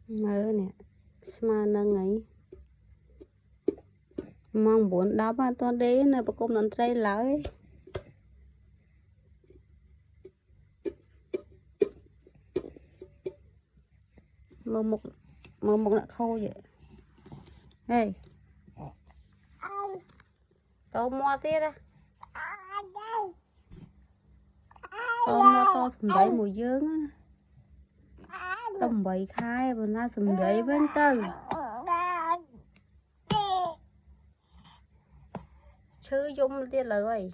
mơ nè mà nâng ấy mong muốn đáp an toàn đấy nè bà cùng nón trai lại mơ một là khô vậy hey tao mua tiết á tao mua tao sầm đấy mùi dương á tầm bậy khai và na sầm đấy bên từ chứ dùng tiết lời